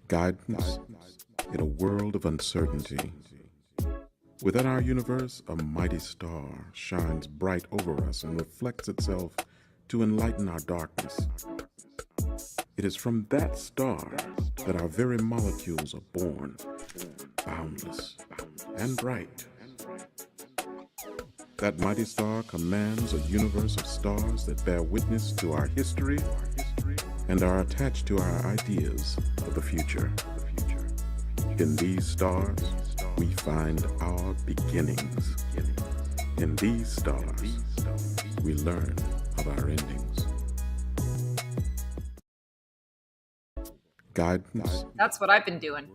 Guidance in a world of uncertainty. Within our universe, a mighty star shines bright over us and reflects itself to enlighten our darkness. It is from that star that our very molecules are born, boundless and bright. That mighty star commands a universe of stars that bear witness to our history and are attached to our ideas of the future. In these stars, we find our beginnings. In these stars, we learn of our endings. Guidance. That's what I've been doing.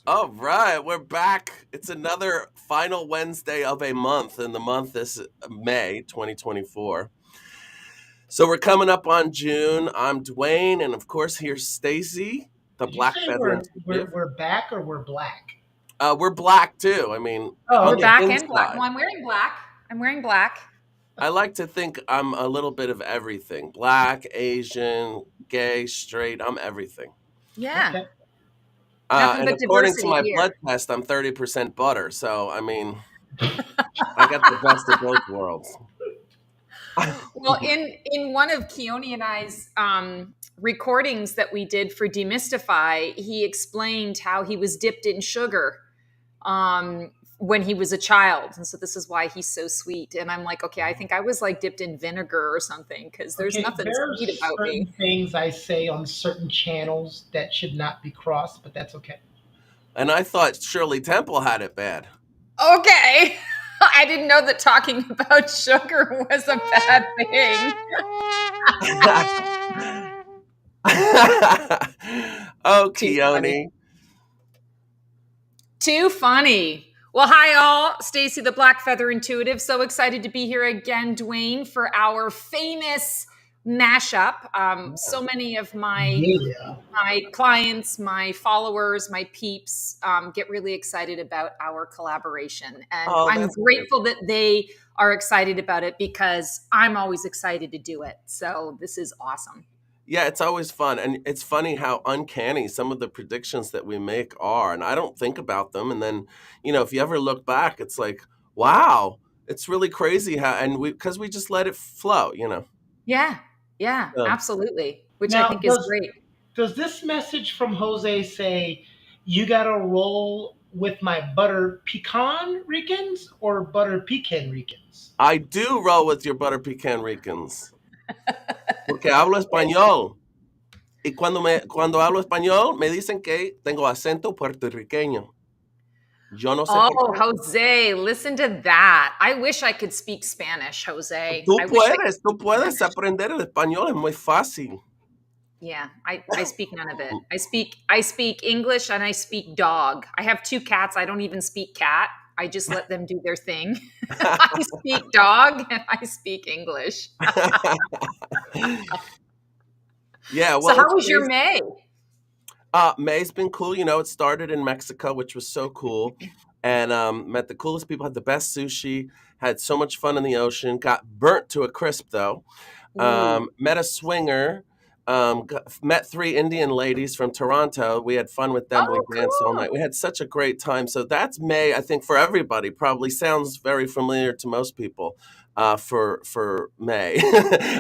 All right, we're back. It's another final Wednesday of a month, and the month is May 2024. So we're coming up on June. I'm Dwayne, and of course, here's Stacy, the Did Black you say Feather we're, Intuitive. we're back or we're black? We're black too. I mean, Oh, on We're okay. back the and black. inside. Well, I'm wearing black. I'm wearing black. I like to think I'm a little bit of everything: black, Asian, gay, straight. I'm everything. Yeah. Okay. Nothing And but according to diversity my here. blood test, I'm 30% butter. So, I mean, I got the best of both worlds. Well, in one of Keone and I's recordings that we did for Demystify, he explained how he was dipped in sugar when he was a child, and so this is why he's so sweet. And I'm like, okay, I think I was like dipped in vinegar or something because there's Okay, nothing there are sweet about certain me. things I say on certain channels that should not be crossed, but that's okay. And I thought Shirley Temple had it bad. Okay. I didn't know that talking about sugar was a bad thing. Oh, Too Keone. funny. Too funny. Well, hi all. Stacy the Black Feather Intuitive. So excited to be here again, Dwayne, for our famous mashup. So many of my clients, my followers, my peeps get really excited about our collaboration. And Oh, I'm that's grateful that they are excited about it because I'm always excited to do it. So this is awesome. Yeah, it's always fun. And it's funny how uncanny some of the predictions that we make are. And I don't think about them. And then, if you ever look back, it's like, wow, it's really crazy how, and because we just let it flow. Yeah, So, absolutely. Which I Now, think is great. does this message from Jose say you got to roll with my butter pecan Ricans or butter pecan Ricans? I do roll with your butter pecan Ricans. Porque hablo español. Y cuando hablo español, me dicen que tengo acento puertorriqueño. Yo no sé por Oh, qué. Jose, listen to that. I wish I could speak Spanish, Jose. Tú I wish I tú puedes aprender el español, es muy fácil. Yeah, I speak none of it. I speak English and I speak dog. I have 2 cats. I don't even speak cat. I just let them do their thing. I speak dog and I speak English. Yeah, well, So how was your May? May's been cool. It started in Mexico, which was so cool. And met the coolest people, had the best sushi, had so much fun in the ocean, got burnt to a crisp, though. Met a swinger, met 3 Indian ladies from Toronto. We had fun with them. Oh, We danced all cool. night. We had such a great time. So that's May, I think, for everybody. Probably sounds very familiar to most people for May.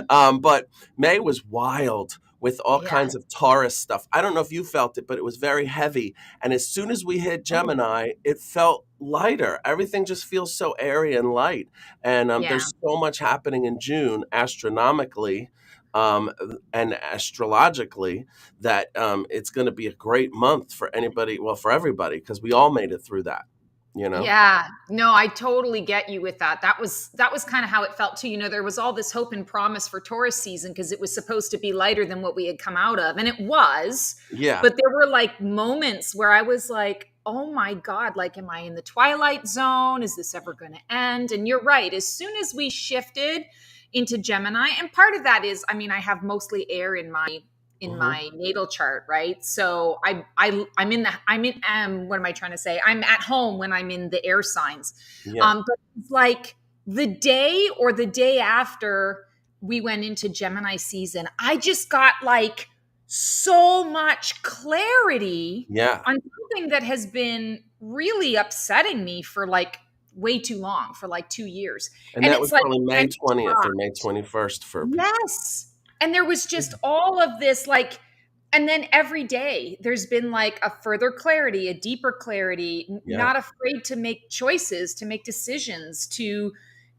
But May was wild with all Yeah. kinds of Taurus stuff. I don't know if you felt it, but it was very heavy. And as soon as we hit Gemini, it felt lighter. Everything just feels so airy and light. And Yeah. there's so much happening in June astronomically and astrologically that it's going to be a great month for anybody, well, for everybody, because we all made it through that. Yeah, no, I totally get you with that. That was kind of how it felt too. There was all this hope and promise for Taurus season because it was supposed to be lighter than what we had come out of, and it was. Yeah. But there were like moments where I was like, "Oh my God, like am I in the twilight zone? Is this ever going to end?" And you're right. As soon as we shifted into Gemini, and part of that is, I have mostly air in my natal chart, right? So I'm what am I trying to say? I'm at home when I'm in the air signs. Yeah. But it's like the day or the day after we went into Gemini season, I just got like so much clarity Yeah. on something that has been really upsetting me for like way too long, for like 2 years. And And that it's was like, probably May I'm 20th or shocked. May 21st for people. Yes. And there was just all of this, like, and then every day there's been like a further clarity, a deeper clarity, Yeah. not afraid to make choices, to make decisions, to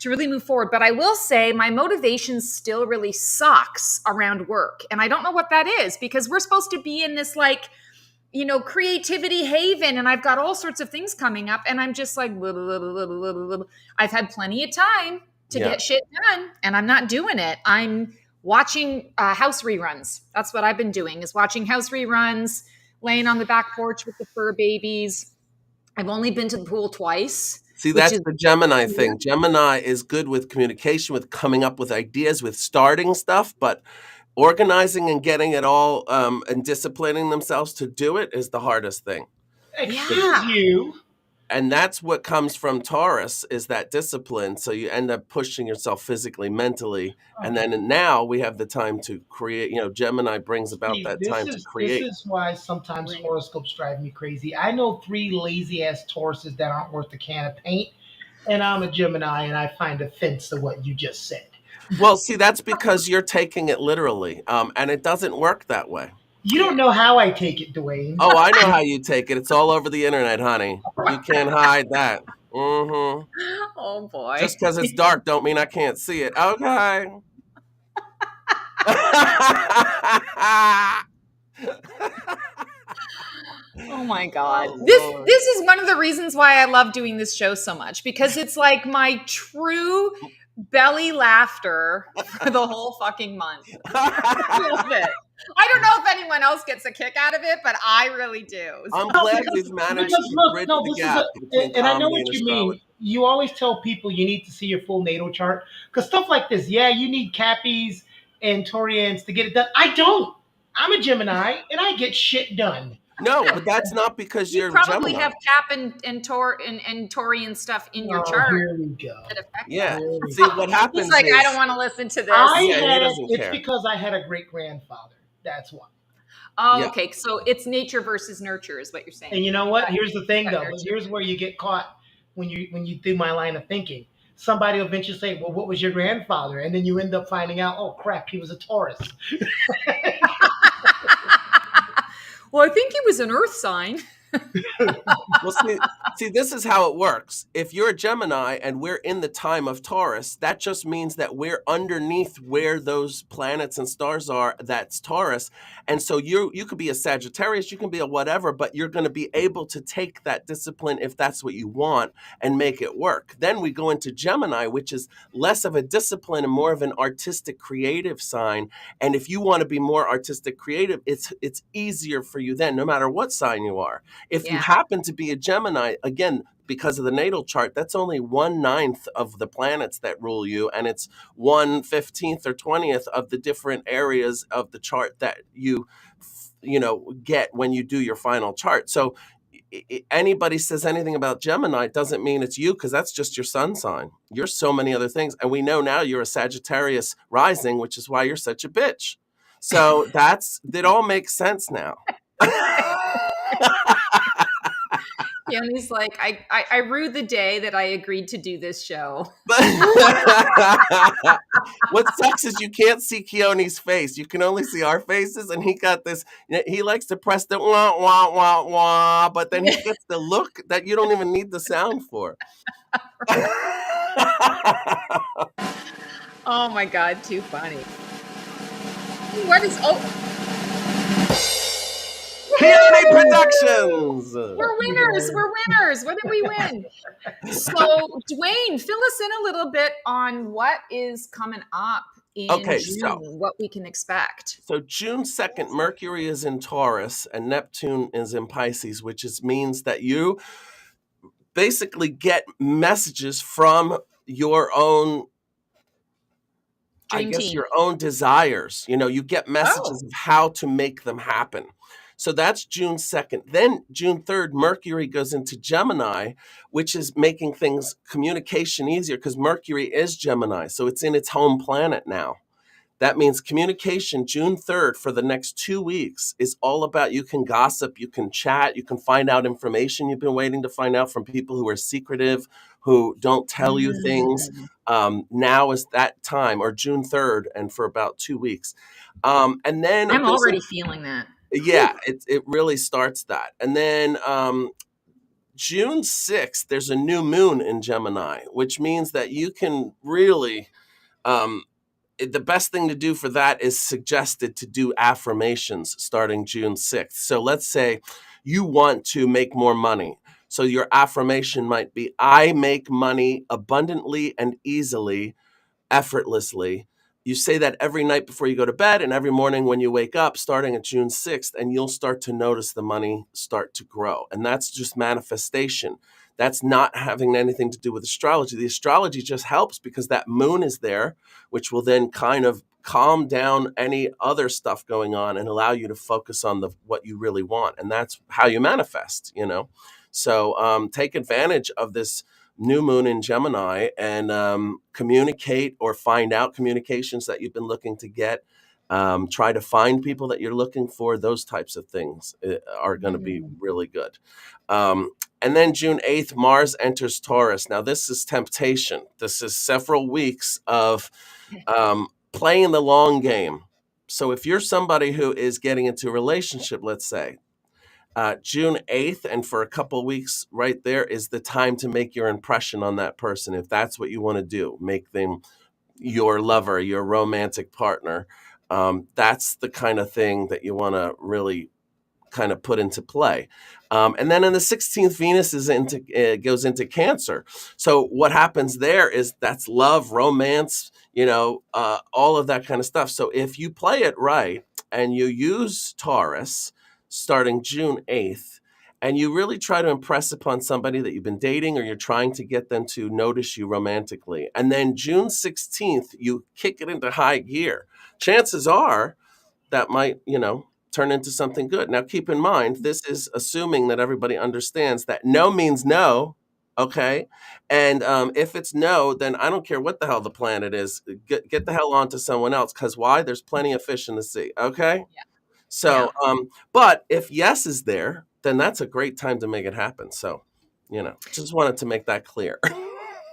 really move forward. But I will say my motivation still really sucks around work. And I don't know what that is, because we're supposed to be in this like, creativity haven, and I've got all sorts of things coming up, and I'm just like, blah, blah, blah, blah, blah, blah, blah. I've had plenty of time to Yeah. get shit done, and I'm not doing it. I'm watching house reruns. That's what I've been doing, is watching house reruns, laying on the back porch with the fur babies. I've only been to the pool twice. See, which that's is the Gemini thing. Gemini is good with communication, with coming up with ideas, with starting stuff, but organizing and getting it all and disciplining themselves to do it is the hardest thing. Excuse you. And that's what comes from Taurus, is that discipline. So you end up pushing yourself physically, mentally. And then now we have the time to create. Gemini brings about See, that this time to is create. this is why sometimes Right. horoscopes drive me crazy. I know 3 lazy ass Tauruses that aren't worth a can of paint, and I'm a Gemini, and I find offense to what you just said. Well, see, that's because you're taking it literally, and it doesn't work that way. You don't know how I take it, Dwayne. Oh, I know how you take it. It's all over the internet, honey. You can't hide that. Mm-hmm. Oh boy. Just because it's dark don't mean I can't see it. Okay. Oh my God. Oh, this Lord. this is one of the reasons why I love doing this show so much, because it's like my true belly laughter for the whole fucking month. I love it. I don't know if anyone else gets a kick out of it, but I really do. I'm glad we've managed to bridge the gap between and I know comedy what and you mean. astrology. You always tell people you need to see your full natal chart, because stuff like this, yeah, you need Cappies and Taurians to get it done. I don't. I'm a Gemini, and I get shit done. No, but that's not because You you're probably Gemini. have Cap and Taurian stuff in your chart Here we go. that affect Yeah. that. See, what happens He's like, is I don't want to listen to this. he doesn't It's care. because I had a great grandfather. That's why. Oh, Yeah. okay. So it's nature versus nurture is what you're saying. And you know what? Here's the thing, though. Nurture. But here's where you get caught when you do my line of thinking. Somebody will eventually say, "Well, what was your grandfather?" And then you end up finding out, "Oh crap, he was a Taurus." Well, I think he was an earth sign. Well, see, this is how it works. If you're a Gemini and we're in the time of Taurus, that just means that we're underneath where those planets and stars are. That's Taurus. And so you could be a Sagittarius, you can be a whatever, but you're going to be able to take that discipline if that's what you want and make it work. Then we go into Gemini, which is less of a discipline and more of an artistic, creative sign. And if you want to be more artistic, creative, it's easier for you then, no matter what sign you are. If you happen to be a Gemini, again, because of the natal chart, that's only 1/9 of the planets that rule you, and it's 1/15 or 20th of the different areas of the chart that you get when you do your final chart. So anybody says anything about Gemini doesn't mean it's you, because that's just your sun sign. You're so many other things, and we know now you're a Sagittarius rising, which is why you're such a bitch. So it all makes sense now. And he's like, I rue the day that I agreed to do this show. What sucks is you can't see Keone's face. You can only see our faces, and he got this. He likes to press the wah wah wah wah, but then he gets the look that you don't even need the sound for. Oh my God, too funny. What is Keone Productions. We're winners. We're winners. What did we win? So, Dwayne, fill us in a little bit on what is coming up in June, what we can expect. So June 2nd, Mercury is in Taurus and Neptune is in Pisces, which means that you basically get messages from your own, your own desires. You get messages of how to make them happen. So that's June 2nd. Then June 3rd, Mercury goes into Gemini, which is making communication easier, because Mercury is Gemini. So it's in its home planet now. That means communication June 3rd for the next 2 weeks is all about, you can gossip, you can chat, you can find out information you've been waiting to find out from people who are secretive, who don't tell you things. Mm. Now is that time, or June 3rd, and for about 2 weeks. And then I'm it goes, already feeling that. yeah, it really starts that. And then June 6th, there's a new moon in Gemini, which means that you can really, the best thing to do for that is suggested to do affirmations starting June 6th. So let's say you want to make more money. So your affirmation might be, I make money abundantly and easily, effortlessly. You say that every night before you go to bed and every morning when you wake up, starting at June 6th, and you'll start to notice the money start to grow. And that's just manifestation. That's not having anything to do with astrology. The astrology just helps because that moon is there, which will then kind of calm down any other stuff going on and allow you to focus on what you really want. And that's how you manifest, you know? So take advantage of this new moon in Gemini and communicate or find out communications that you've been looking to get. Try to find people that you're looking for. Those types of things are going to be really good. And then June 8th, Mars enters Taurus. Now, this is temptation. This is several weeks of playing the long game. So if you're somebody who is getting into a relationship, let's say, June 8th, and for a couple weeks right there is the time to make your impression on that person. If that's what you want to do, make them your lover, your romantic partner. That's the kind of thing that you want to really kind of put into play. And then in the 16th, Venus goes into Cancer. So what happens there is that's love, romance, all of that kind of stuff. So if you play it right and you use Taurus starting June 8th, and you really try to impress upon somebody that you've been dating, or you're trying to get them to notice you romantically, and then June 16th, you kick it into high gear, chances are that might, turn into something good. Now, keep in mind, this is assuming that everybody understands that no means no, okay? And if it's no, then I don't care what the hell the planet is. Get the hell on to someone else, because why? There's plenty of fish in the sea, okay? Yeah. So, but if yes is there, then that's a great time to make it happen. So, just wanted to make that clear.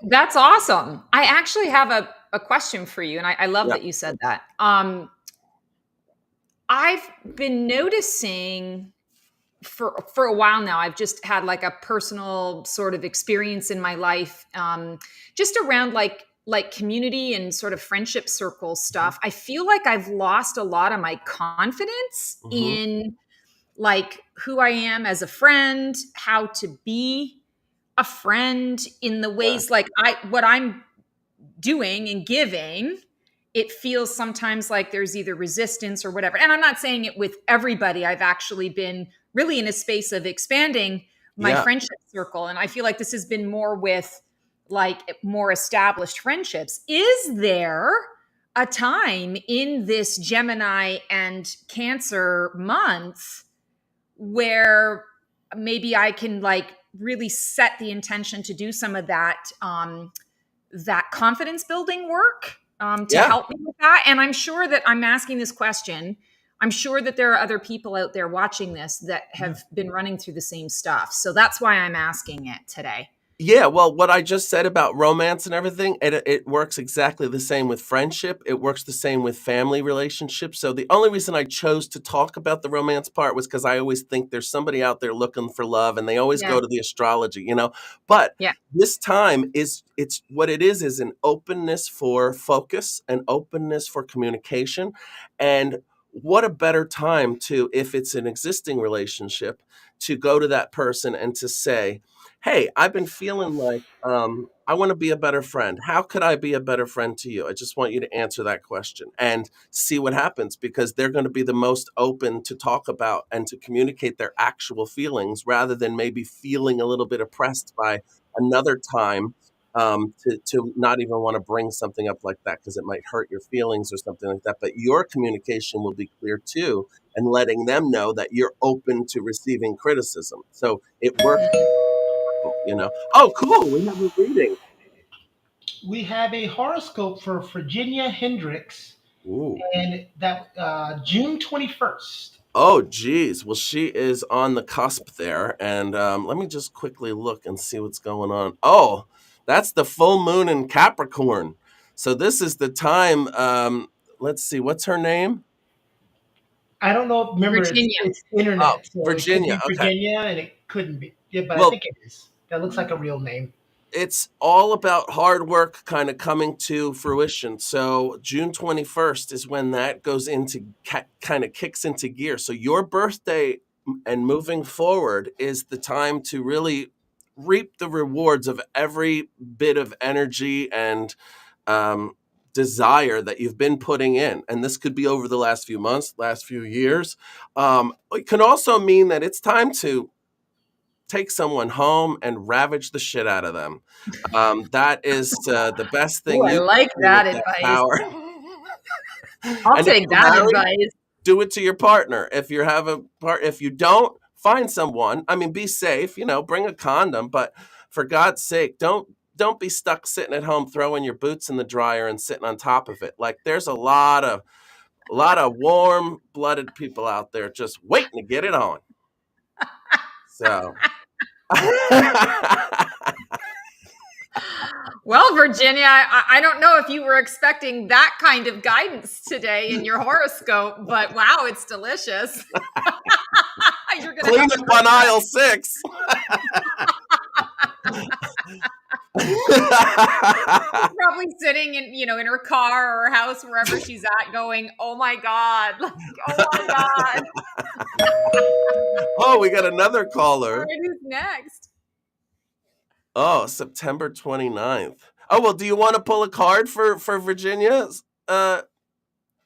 That's awesome. I actually have a question for you, and I love Yeah. that you said that. I've been noticing for a while now, I've just had like a personal sort of experience in my life, just around like community and sort of friendship circle stuff. I feel like I've lost a lot of my confidence in like who I am as a friend, how to be a friend in the ways like what I'm doing and giving. It feels sometimes like there's either resistance or whatever. And I'm not saying it with everybody. I've actually been really in a space of expanding my friendship circle. And I feel like this has been more with like more established friendships. Is there a time in this Gemini and Cancer month where maybe I can like really set the intention to do some of that, that confidence building work? To help me with that. And I'm sure that I'm asking this question. I'm sure that there are other people out there watching this that have been running through the same stuff. So that's why I'm asking it today. Yeah, well, what I just said about romance and everything, it works exactly the same with friendship. It works the same with family relationships. So the only reason I chose to talk about the romance part was because I always think there's somebody out there looking for love, and they always go to the astrology, But this time it's what it is an openness for focus, an openness for communication. And what a better time to, if it's an existing relationship, to go to that person and to say, hey, I've been feeling like I want to be a better friend. How could I be a better friend to you? I just want you to answer that question and see what happens, because they're going to be the most open to talk about and to communicate their actual feelings, rather than maybe feeling a little bit oppressed by another time to not even want to bring something up like that because it might hurt your feelings or something like that. But your communication will be clear too, and letting them know that you're open to receiving criticism. So it works. Oh, cool. We have a reading. We have a horoscope for Virginia Hendricks. Ooh. and that June 21st. Oh, geez. Well, she is on the cusp there. And let me just quickly look and see what's going on. Oh, that's the full moon in Capricorn. So this is the time. Let's see. What's her name? I don't know. Remember, Virginia. it's Oh, internet, so it could Virginia. be Okay. Virginia, and it couldn't be. Yeah, but I Well, think it is. That looks like a real name. it's all about hard work kind of coming to fruition. So June 21st is when that goes into kind of kicks into gear. So your birthday and moving forward is the time to really reap the rewards of every bit of energy and um, desire that you've been putting in. And this could be over the last few months, last few years. It can also mean that it's time to take someone home and ravage the shit out of them. That is the best Oh, thing I you can like do with that that advice. power. I'll And if take you're that married, advice. do it to your partner. If you don't, find someone. I mean, be safe. Bring a condom, but for God's sake, don't be stuck sitting at home throwing your boots in the dryer and sitting on top of it. Like there's a lot of warm-blooded people out there just waiting to get it on. So. Well, Virginia, I don't know if you were expecting that kind of guidance today in your horoscope, but wow, it's delicious. You're going to Clean have a up great on time. aisle 6. Probably sitting in her car or house, wherever she's at, going, "Oh my God, like, oh my God." Oh, we got another All caller. right, who's next? Oh, September 29th. Oh, well, do you want to pull a card for Virginia, Yeah,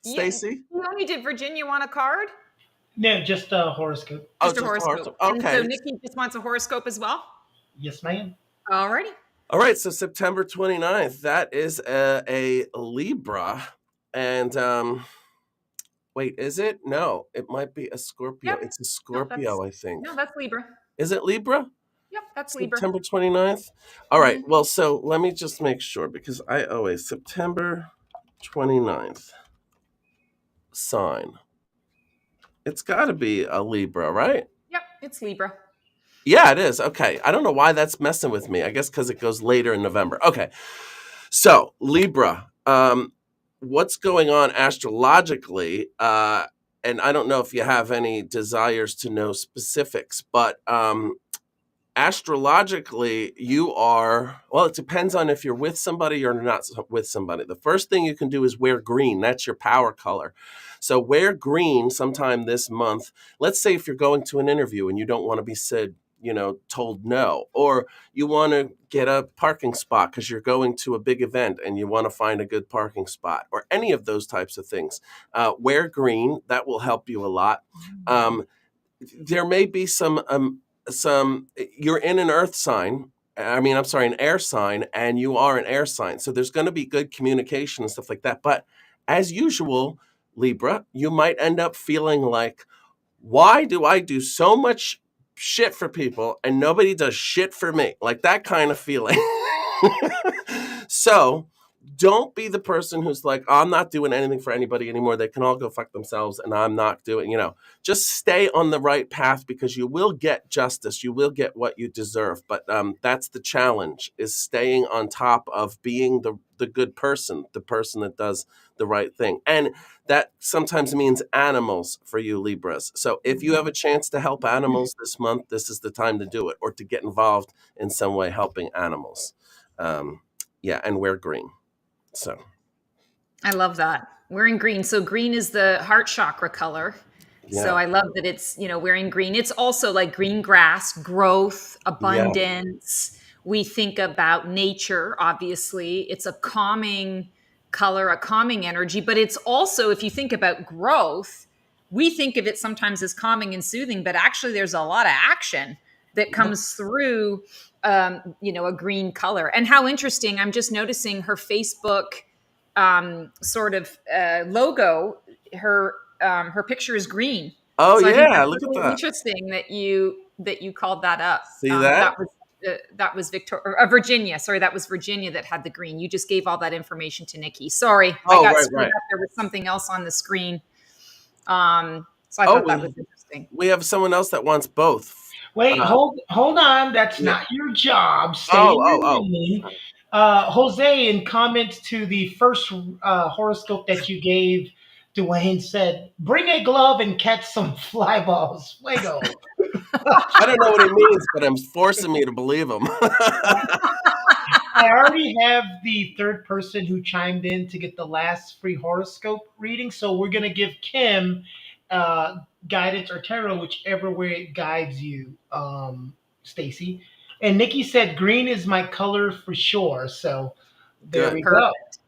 Stacy? did Virginia want a card? No, just a horoscope. Oh, Just a just horoscope. And so okay. Nikki just wants a horoscope as well? Yes, ma'am. Alrighty. All right, so September 29th, that is a Libra. And wait, is it? No, it might be a Scorpio. Yep. It's a No, that's Scorpio, I think. no, that's Libra. Is it Libra? Yep, that's Libra. September 29th? All right. Mhm. Well, so let me just make sure because I always September 29th sign. It's got to be a Libra, right? Yep, it's Libra. Yeah, it is. Okay. I don't know why that's messing with me. I guess because it goes later in November. Okay. So, Libra, what's going on astrologically? And I don't know if you have any desires to know specifics, but astrologically, it depends on if you're with somebody or not with somebody. The first thing you can do is wear green. That's your power color. So wear green sometime this month. Let's say if you're going to an interview and you don't want to be told no, or you want to get a parking spot because you're going to a big event and you want to find a good parking spot, or any of those types of things. Wear green. That will help you a lot. There may be some you're in an earth sign. I'm sorry, an air sign, and you are an air sign. So there's going to be good communication and stuff like that. But as usual, Libra, you might end up feeling like, why do I do so much shit for people and nobody does shit for me? Like that kind of feeling. So don't be the person who's like, I'm not doing anything for anybody anymore. They can all go fuck themselves and I'm not doing, just stay on the right path because you will get justice. You will get what you deserve. But that's the challenge, is staying on top of being the good person, the person that does the right thing. And that sometimes means animals for you Libras. So if you have a chance to help animals this month, this is the time to do it, or to get involved in some way helping animals. And wear green. So I love that. Wearing green. So green is the heart chakra color. yeah. So I love that it's, wearing green. It's also like green grass, growth, abundance. We think about nature, obviously. It's a calming color, a calming energy, but it's also, if you think about growth, we think of it sometimes as calming and soothing, but actually there's a lot of action that comes through a green color. And how interesting, I'm just noticing her Facebook sort of logo, her picture is green. Oh So I think yeah, that's look at really that. interesting that you called that up. See that? that was Virginia. Sorry, that was Virginia that had the green. You just gave all that information to Nikki. Sorry, I Oh, got right, screwed right. up. There was something else on the screen. So I Oh, thought that was interesting. we have someone else that wants both. Wait, hold on. That's Yeah. not your job. Stay Oh, in oh, your oh. lane. Jose, in comments to the first horoscope that you gave, Dwayne said, "Bring a glove and catch some fly balls." Fuego. I don't know what he means, but I'm forcing me to believe him. I already have the third person who chimed in to get the last free horoscope reading, so we're gonna give Kim guidance or tarot, whichever way it guides you, Stacy. And Nikki said green is my color for sure. So there Good. we go. Perfect.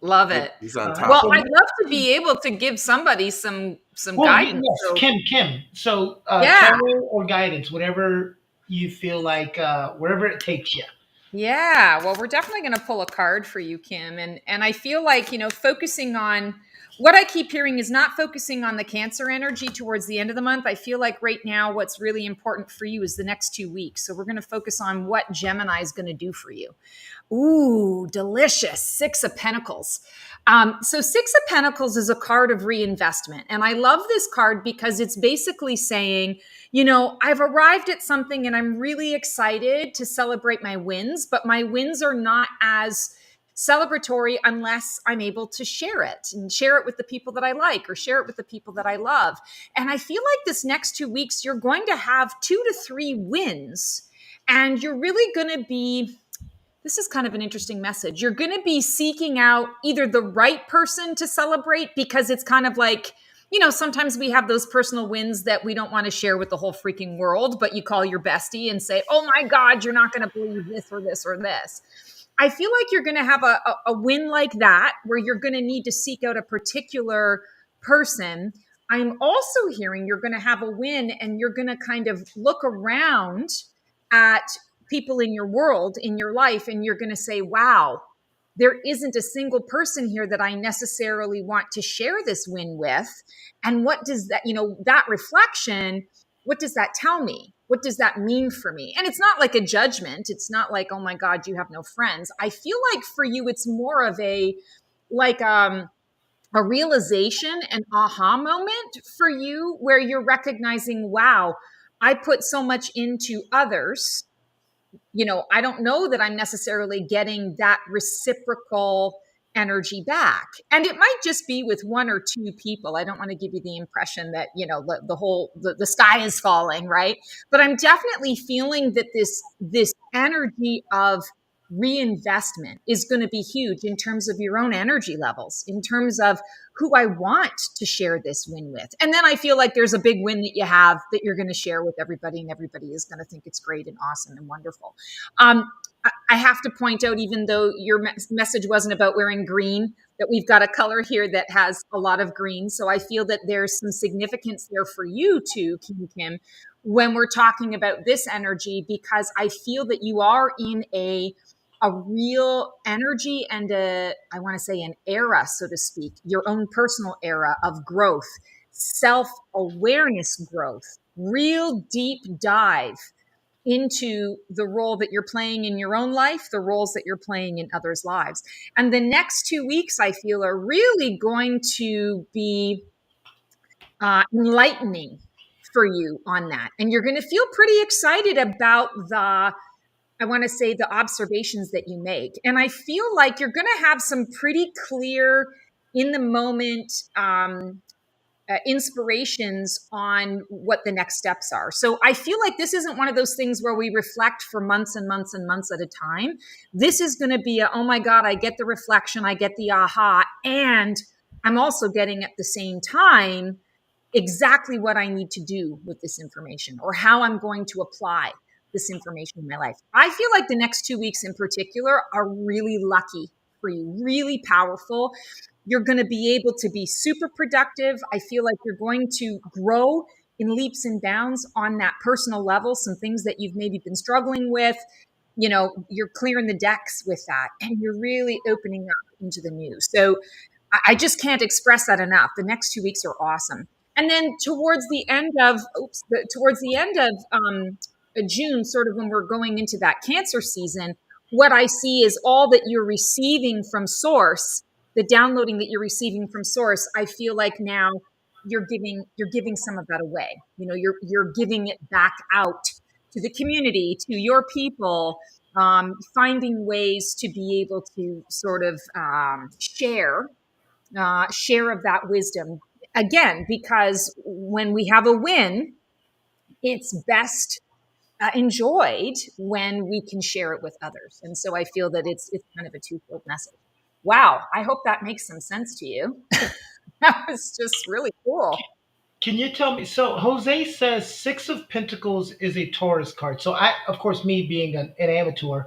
Love it. He's on All right. top. Well, So, I'd love to be able to give somebody some well, guidance. yes, So Kim. So yeah. tarot or guidance, whatever you feel like, wherever it takes you. Yeah, well, we're definitely going to pull a card for you, Kim, and I feel like focusing on what I keep hearing is not focusing on the Cancer energy towards the end of the month. I feel like right now, what's really important for you is the next 2 weeks. So we're going to focus on what Gemini is going to do for you. Ooh, delicious. Six of Pentacles. So Six of Pentacles is a card of reinvestment. And I love this card because it's basically saying, I've arrived at something and I'm really excited to celebrate my wins, but my wins are not as celebratory unless I'm able to share it and share it with the people that I like or share it with the people that I love. And I feel like this next 2 weeks, you're going to have 2 to 3 wins and you're really going to be, this is kind of an interesting message. You're going to be seeking out either the right person to celebrate because it's kind of like, sometimes we have those personal wins that we don't want to share with the whole freaking world, but you call your bestie and say, oh my God, you're not going to believe this or this or this. I feel like you're going to have a win like that where you're going to need to seek out a particular person. I'm also hearing you're going to have a win and you're going to kind of look around at people in your world, in your life, and you're going to say, wow, there isn't a single person here that I necessarily want to share this win with. And what does that, that reflection, what does that tell me? What does that mean for me? And it's not like a judgment. It's not like, oh my God, you have no friends. I feel like for you, it's more of a realization, an aha moment for you where you're recognizing, wow, I put so much into others. I don't know that I'm necessarily getting that reciprocal energy back. And it might just be with 1 or 2 people. I don't want to give you the impression that, the sky is falling, right? But I'm definitely feeling that this energy of reinvestment is going to be huge in terms of your own energy levels, in terms of who I want to share this win with. And then I feel like there's a big win that you have that you're going to share with everybody, and everybody is going to think it's great and awesome and wonderful. I have to point out, even though your message wasn't about wearing green, that we've got a color here that has a lot of green. So I feel that there's some significance there for you too, Kim, when we're talking about this energy, because I feel that you are in a real energy and I want to say an era, so to speak, your own personal era of growth, self-awareness growth, real deep dive into the role that you're playing in your own life, the roles that you're playing in others' lives. And the next 2 weeks, I feel, are really going to be enlightening for you on that. And you're going to feel pretty excited about I want to say the observations that you make. And I feel like you're going to have some pretty clear, in the moment, inspirations on what the next steps are. So I feel like this isn't one of those things where we reflect for months and months and months at a time. This is going to be oh my God, I get the reflection, I get the aha, and I'm also getting at the same time exactly what I need to do with this information or how I'm going to apply this information in my life. I feel like the next 2 weeks in particular are really lucky for you, really powerful. You're going to be able to be super productive. I feel like you're going to grow in leaps and bounds on that personal level, some things that you've maybe been struggling with. You're clearing the decks with that and you're really opening up into the new. So I just can't express that enough. The next 2 weeks are awesome. And then towards the end of June, sort of when we're going into that Cancer season, what I see is all that you're receiving from source, the downloading that you're receiving from source. I feel like now you're giving some of that away. You're giving it back out to the community, to your people, finding ways to be able to sort of share of that wisdom again, because when we have a win, it's best enjoyed when we can share it with others. And so I feel that it's kind of a twofold message. Wow, I hope that makes some sense to you. That was just really cool. Can you tell me? So Jose says Six of Pentacles is a Taurus card. So I, of course, me being an amateur,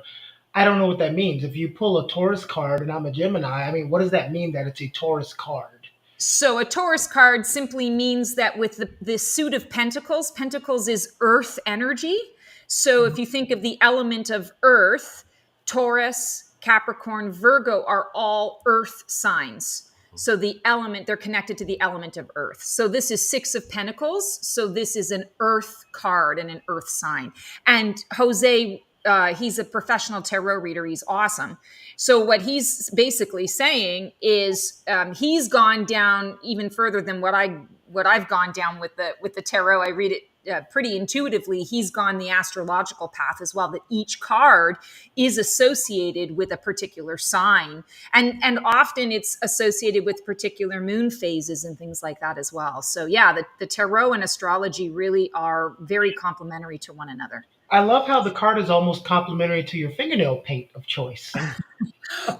I don't know what that means. If you pull a Taurus card and I'm a Gemini, I mean, what does that mean that it's a Taurus card? So a Taurus card simply means that with the suit of Pentacles, Pentacles is earth energy. So if you think of the element of earth, Taurus, Capricorn, Virgo are all earth signs. So the element, they're connected to the element of earth. So this is Six of Pentacles. So this is an earth card and an earth sign. And Jose, he's a professional tarot reader. He's awesome. So what he's basically saying is he's gone down even further than what I've gone down with the tarot. I read it pretty intuitively. He's gone the astrological path as well, that each card is associated with a particular sign. And often it's associated with particular moon phases and things like that as well. So yeah, the tarot and astrology really are very complementary to one another. I love how the card is almost complementary to your fingernail paint of choice.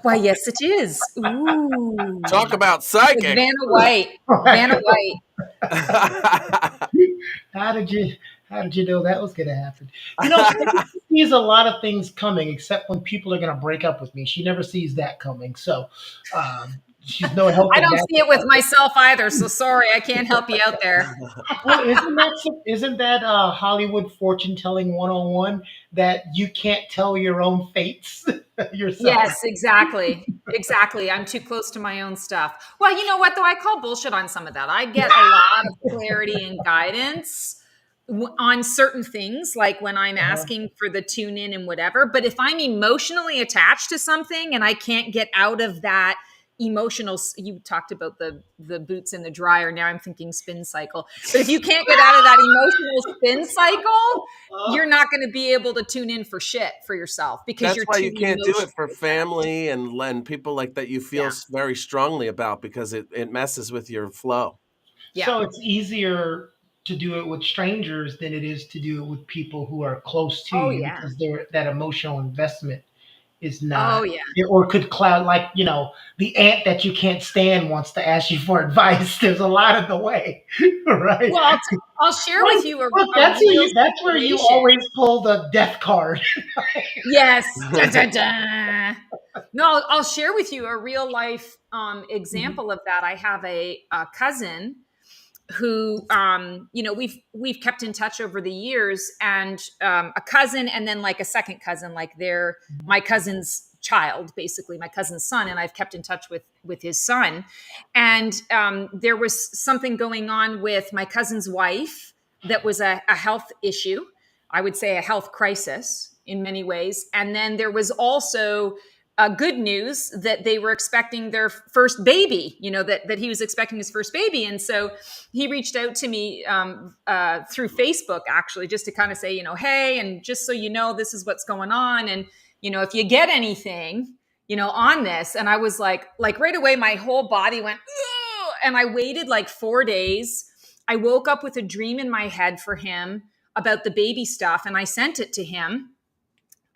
Why, yes, it is. Ooh. Talk about Like psychic. Vanna White. Vanna White. How did you know that was going to happen? You know, she sees a lot of things coming, except when people are going to break up with me. She never sees that coming. So she's no help. I don't see it with myself either, so sorry, I can't help you out there. Well, isn't that Hollywood fortune telling 101 that you can't tell your own fates yourself? Yes, exactly. Exactly. I'm too close to my own stuff. Well, you know what, though? I call bullshit on some of that. I get a lot of clarity and guidance on certain things, like when I'm asking for the tune in and whatever. But if I'm emotionally attached to something and I can't get out of that emotional, you talked about the boots in the dryer. Now I'm thinking spin cycle. But if you can't get out of that emotional spin cycle, you're not going to be able to tune in for shit for yourself, because That's you're why too you can't do it for emotionally family and people like that you feel Yeah. very strongly about, because it messes with your flow. Yeah. So it's easier to do it with strangers than it is to do it with people who are close to Oh, you, yeah. because that emotional investment is Oh, not, yeah. or could cloud, like, the aunt that you can't stand wants to ask you for advice. There's a lot in the way, right? Well, I'll share with you a Look, real that's where you situation. always pull the death card. Yes. Dun, dun, dun. No, I'll share with you a real life example of that. I have a cousin who we've kept in touch over the years, and a cousin, and then like a second cousin, like they're my cousin's child, basically my cousin's son, and I've kept in touch with his son. And there was something going on with my cousin's wife that was a health issue. I would say a health crisis in many ways. And then there was also good news that they were expecting their first baby, that he was expecting his first baby. And so he reached out to me through Facebook, actually, just to kind of say, hey, and just so you know, this is what's going on. And, if you get anything, on this. And I was like right away, my whole body went, ugh! And I waited like 4 days. I woke up with a dream in my head for him about the baby stuff, and I sent it to him.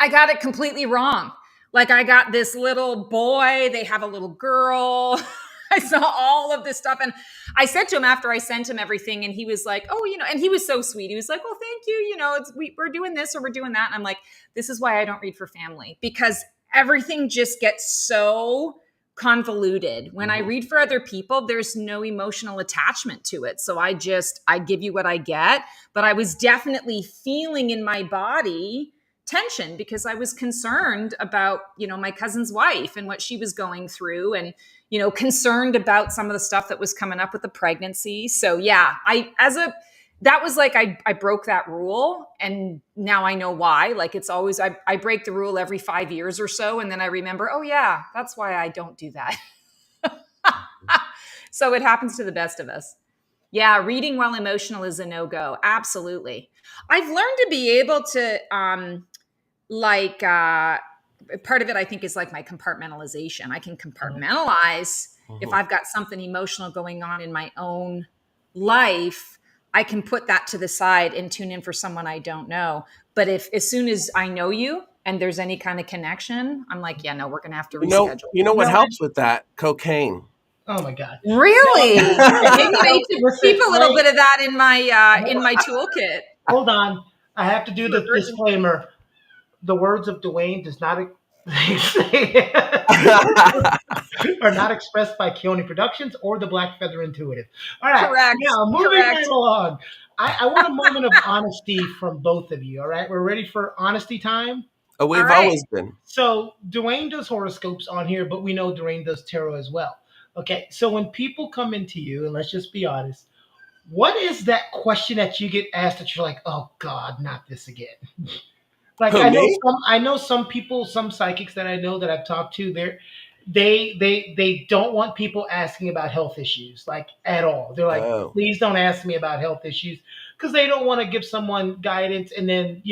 I got it completely wrong. Like, I got this little boy, they have a little girl. I saw all of this stuff. And I said to him after I sent him everything, and he was like, oh, and he was so sweet. He was like, well, thank you. We're doing this or we're doing that. And I'm like, this is why I don't read for family, because everything just gets so convoluted. When I read for other people, there's no emotional attachment to it. So I give you what I get. But I was definitely feeling in my body tension, because I was concerned about, my cousin's wife and what she was going through, and, concerned about some of the stuff that was coming up with the pregnancy. So yeah, that was like I broke that rule, and now I know why. Like it's always I break the rule every 5 years or so, and then I remember, oh yeah, that's why I don't do that. So it happens to the best of us. Yeah, reading while emotional is a no-go. Absolutely. I've learned to be able to like part of it I think is like my compartmentalization. I can compartmentalize if I've got something emotional going on in my own life. I can put that to the side and tune in for someone I don't know. But if as soon as I know you and there's any kind of connection, I'm like, yeah, no, we're gonna have to reschedule. You know what No, helps with that? Cocaine. oh my God. Really? Maybe I need to Listen, keep a little wait, bit of that in my toolkit. hold on. I have to do the disclaimer. The words of Dwayne does not are not expressed by Keone Productions or the Black Feather Intuitive. All right, Correct. now moving Correct. right along. I want a moment of honesty from both of you. All right, we're ready for honesty time. Oh, we've All right. always been. So Dwayne does horoscopes on here, but we know Dwayne does tarot as well. Okay, so when people come into you, and let's just be honest, what is that question that you get asked that you're like, oh God, not this again? Like Who, me? I know some people, some psychics that I know that I've talked to, they don't want people asking about health issues like at all. They're like, Oh. please don't ask me about health issues because they don't want to give someone guidance and then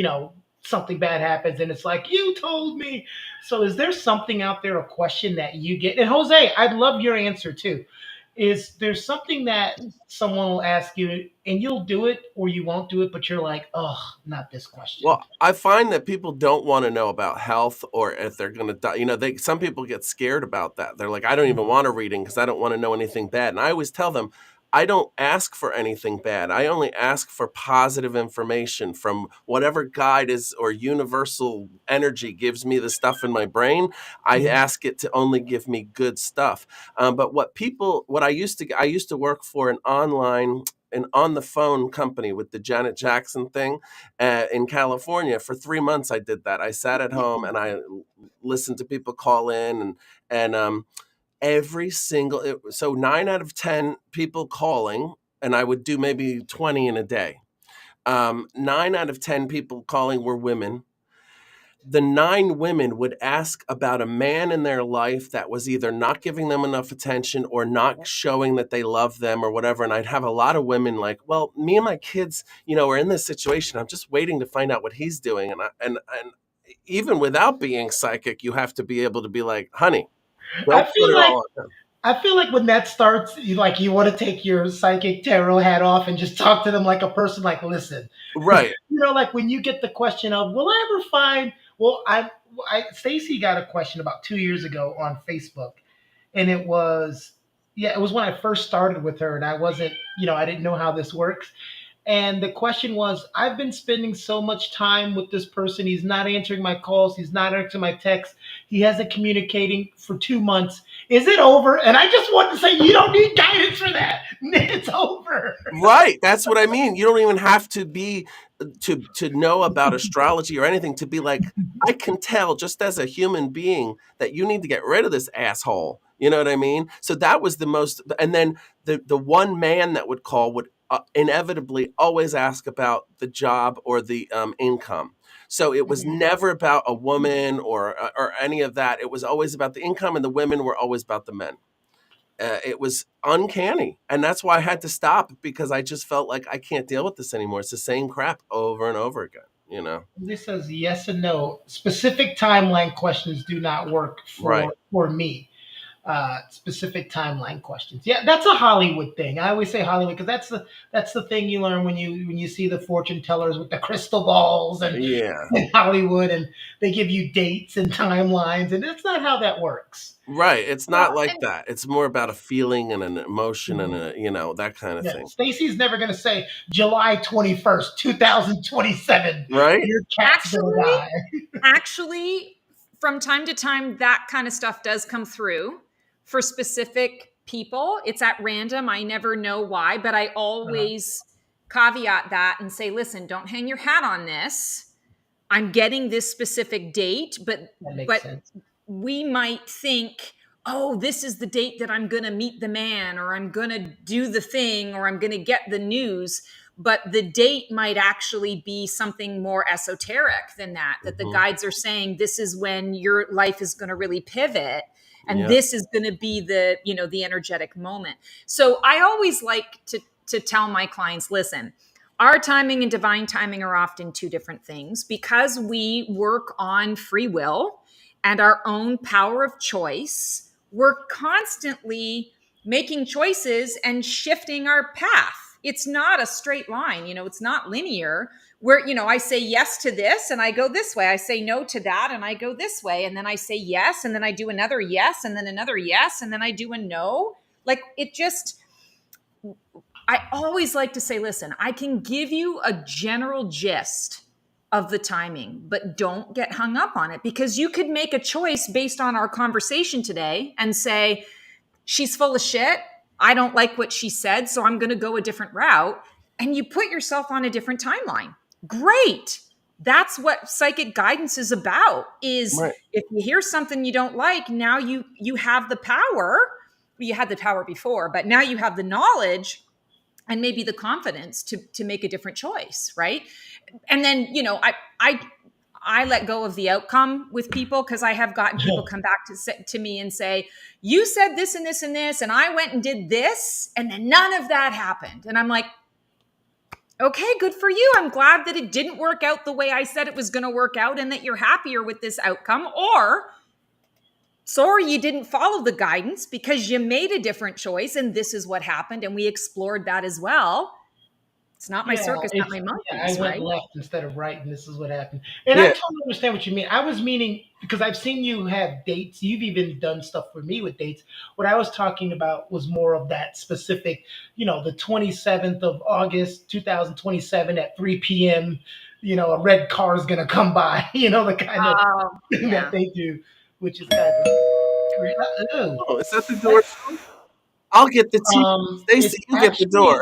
something bad happens and it's like you told me. So is there something out there, a question that you get? And Jose, I'd love your answer too. Is there something that someone will ask you and you'll do it or you won't do it, but you're like, oh, not this question? Well, I find that people don't want to know about health or if they're going to die. You know, some people get scared about that. They're like, I don't even want a reading because I don't want to know anything bad. And I always tell them, I don't ask for anything bad. I only ask for positive information from whatever guide is or universal energy gives me the stuff in my brain. I ask it to only give me good stuff. But what I used to work for an on the phone company with the Janet Jackson thing in California. For 3 months, I did that. I sat at home and I listened to people call in and every single, so 9 out of 10 people calling, and I would do maybe 20 in a day. 9 out of 10 people calling were women. The 9 women would ask about a man in their life that was either not giving them enough attention or not showing that they love them or whatever. And I'd have a lot of women like, well, me and my kids, are in this situation. I'm just waiting to find out what he's doing. And even without being psychic, you have to be able to be like, honey, I don't put feel it like all on him. I feel like when that starts, you want to take your psychic tarot hat off and just talk to them like a person. Like, listen, Right. like when you get the question of, will I ever find? Well, Stacy got a question about 2 years ago on Facebook, and it was when I first started with her, and I wasn't, I didn't know how this works. And the question was, I've been spending so much time with this person. He's not answering my calls. He's not answering my texts. He hasn't communicating for 2 months. Is it over? And I just want to say, you don't need guidance for that. It's over. Right. That's what I mean. You don't even have to be to know about astrology or anything to be like, I can tell just as a human being that you need to get rid of this asshole. You know what I mean? So that was the most, and then the one man that would call would inevitably always ask about the job or the income. So it was never about a woman or any of that. It was always about the income, and the women were always about the men. It was uncanny, and that's why I had to stop because I just felt like I can't deal with this anymore. It's the same crap over and over again. This says yes and no. Specific timeline questions do not work Right. for me. Specific timeline questions. Yeah, that's a Hollywood thing. I always say Hollywood because that's the thing you learn when you see the fortune tellers with the crystal balls and Yeah. in Hollywood, and they give you dates and timelines, and that's not how that works. Right. It's not like that. It's more about a feeling and an emotion and that kind of thing. Stacy's never going to say July 21st, 2027. Right. Your cat's going to die. Actually, from time to time, that kind of stuff does come through for specific people. It's at random. I never know why, but I always caveat that and say, listen, don't hang your hat on this. I'm getting this specific date, but Sense. We might think, oh, this is the date that I'm going to meet the man, or I'm going to do the thing, or I'm going to get the news. but the date might actually be something more esoteric than that, that the guides are saying this is when your life is going to really pivot. And this is going to be the, the energetic moment. So I always like to tell my clients, listen, our timing and divine timing are often two different things, because we work on free will and our own power of choice. We're constantly making choices and shifting our path. It's not a straight line, it's not linear, where, I say yes to this and I go this way. I say no to that and I go this way. And then I say yes, and then I do another yes, and then another yes, and then I do a no. Like, I always like to say, listen, I can give you a general gist of the timing, but don't get hung up on it, because you could make a choice based on our conversation today and say, she's full of shit. I don't like what she said, so I'm going to go a different route. And you put yourself on a different timeline. Great. That's what psychic guidance is about, is if you hear something you don't like, now you have the power. You had the power before, but now you have the knowledge and maybe the confidence to make a different choice, right? And then, I let go of the outcome with people, because I have gotten people come back to me and say, you said this and this and this, and I went and did this, and then none of that happened. And I'm like, okay, good for you. I'm glad that it didn't work out the way I said it was going to work out, and that you're happier with this outcome. Or, sorry, you didn't follow the guidance because you made a different choice, and this is what happened. And we explored that as well. It's not my circus, not my monkeys. I went left instead of right, and this is what happened. And I totally understand what you mean. I was meaning, because I've seen you have dates. You've even done stuff for me with dates. What I was talking about was more of that specific, the 27th of August, 2027 at 3 p.m., a red car is going to come by, the kind of thing that they do, which is kind of great. Oh, is that the door? I'll get the tea. Stacey, you get the door.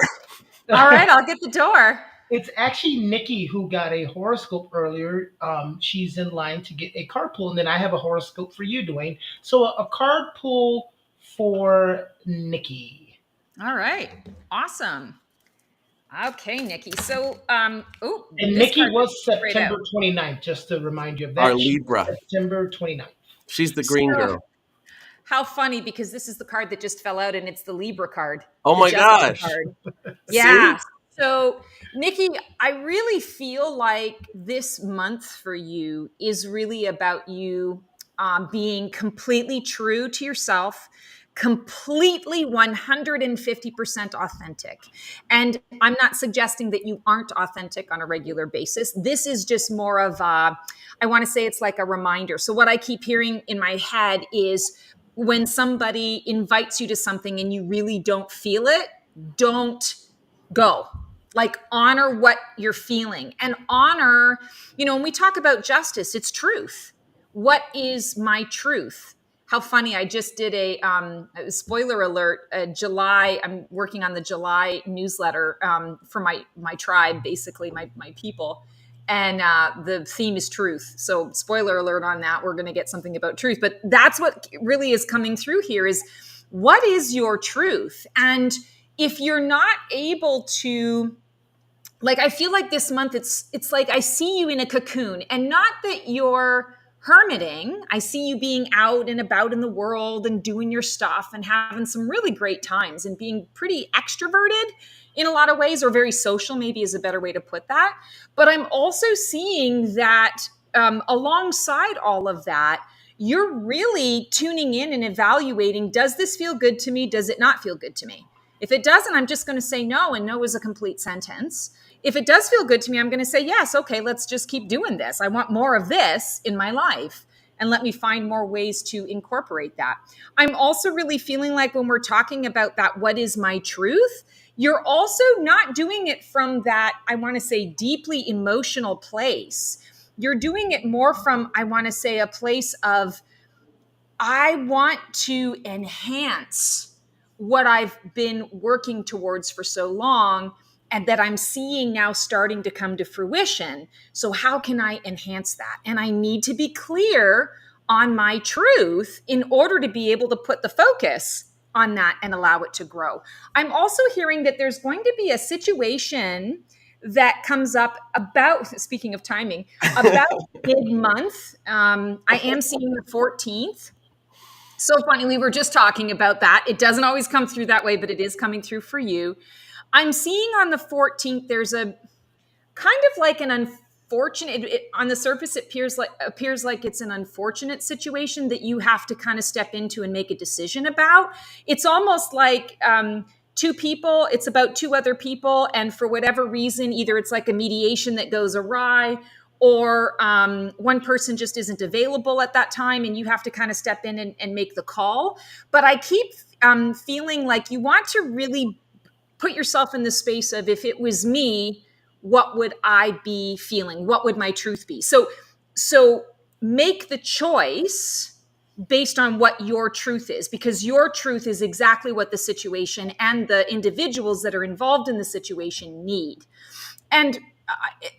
All right, I'll get the door. It's actually Nikki who got a horoscope earlier. She's in line to get a card pull, and then I have a horoscope for you, Dwayne. So a card pull for Nikki. All right, awesome. Okay, Nikki. So, and Nikki was September 29th, just to remind you of that. Our Libra. September 29th. She's the green girl. How funny, because this is the card that just fell out, and it's the Libra card. Oh my gosh. Yeah. So, Nikki, I really feel like this month for you is really about you being completely true to yourself, completely 150% authentic. And I'm not suggesting that you aren't authentic on a regular basis. This is just more of I want to say it's like a reminder. So what I keep hearing in my head is, when somebody invites you to something and you really don't feel it, don't go. Like, honor what you're feeling, and honor, when we talk about justice, it's truth. What is my truth? How funny. I just did a spoiler alert, July. I'm working on the July newsletter for my tribe, basically my people. And the theme is truth. So spoiler alert on that. We're going to get something about truth. But that's what really is coming through here is, what is your truth? And if you're not able to, like, I feel like this month, it's like I see you in a cocoon, and not that you're hermiting. I see you being out and about in the world and doing your stuff and having some really great times and being pretty extroverted in a lot of ways, or very social, maybe is a better way to put that. But I'm also seeing that alongside all of that, you're really tuning in and evaluating, does this feel good to me? Does it not feel good to me? If it doesn't, I'm just going to say no, and no is a complete sentence. If it does feel good to me, I'm going to say, yes, okay, let's just keep doing this. I want more of this in my life, and let me find more ways to incorporate that. I'm also really feeling like, when we're talking about that, what is my truth? You're also not doing it from that, I want to say, deeply emotional place. You're doing it more from, I want to say, a place of, I want to enhance what I've been working towards for so long, and that I'm seeing now starting to come to fruition. So how can I enhance that? And I need to be clear on my truth in order to be able to put the focus on that and allow it to grow. I'm also hearing that there's going to be a situation that comes up about, speaking of timing, about mid-month. I am seeing the 14th. So funny, we were just talking about that. It doesn't always come through that way, but it is coming through for you. I'm seeing on the 14th, there's a kind of like an unfortunate, on the surface it appears like it's an unfortunate situation that you have to kind of step into and make a decision about. It's almost like two people, it's about two other people, and for whatever reason, either it's like a mediation that goes awry, or one person just isn't available at that time and you have to kind of step in and make the call. But I keep feeling like you want to really put yourself in the space of, if it was me, what would I be feeling? What would my truth be? So make the choice based on what your truth is, because your truth is exactly what the situation and the individuals that are involved in the situation need. And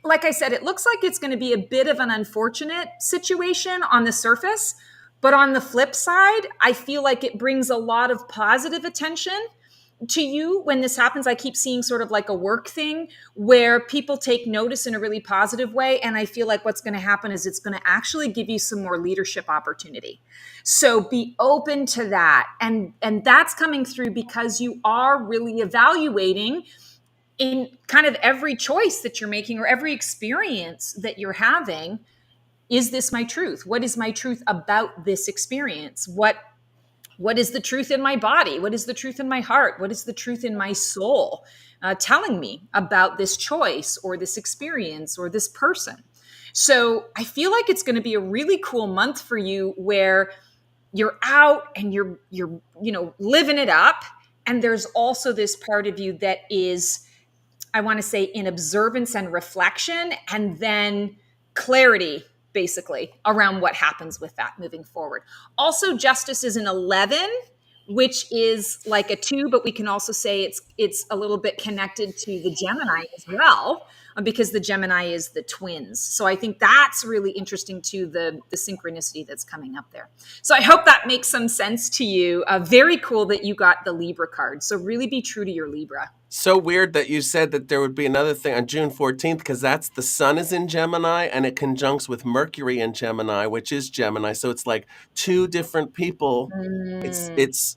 like I said, it looks like it's going to be a bit of an unfortunate situation on the surface. But on the flip side, I feel like it brings a lot of positive attention to you when this happens. I keep seeing sort of like a work thing where people take notice in a really positive way. And I feel like what's going to happen is it's going to actually give you some more leadership opportunity. So be open to that. And that's coming through because you are really evaluating in kind of every choice that you're making or every experience that you're having. Is this my truth? What is my truth about this experience? What is the truth in my body? What is the truth in my heart? What is the truth in my soul telling me about this choice or this experience or this person? So I feel like it's going to be a really cool month for you where you're out and you're living it up. And there's also this part of you that is, I want to say, in observance and reflection, and then clarity, basically, around what happens with that moving forward. Also, justice is an 11, which is like a 2, but we can also say it's a little bit connected to the Gemini as well, because the Gemini is the twins. So I think that's really interesting to the synchronicity that's coming up there. So I hope that makes some sense to you. Very cool that you got the Libra card. So really be true to your Libra. So weird that you said that there would be another thing on June 14th, because that's the sun is in Gemini and it conjuncts with Mercury in Gemini, which is Gemini. So it's like two different people. It's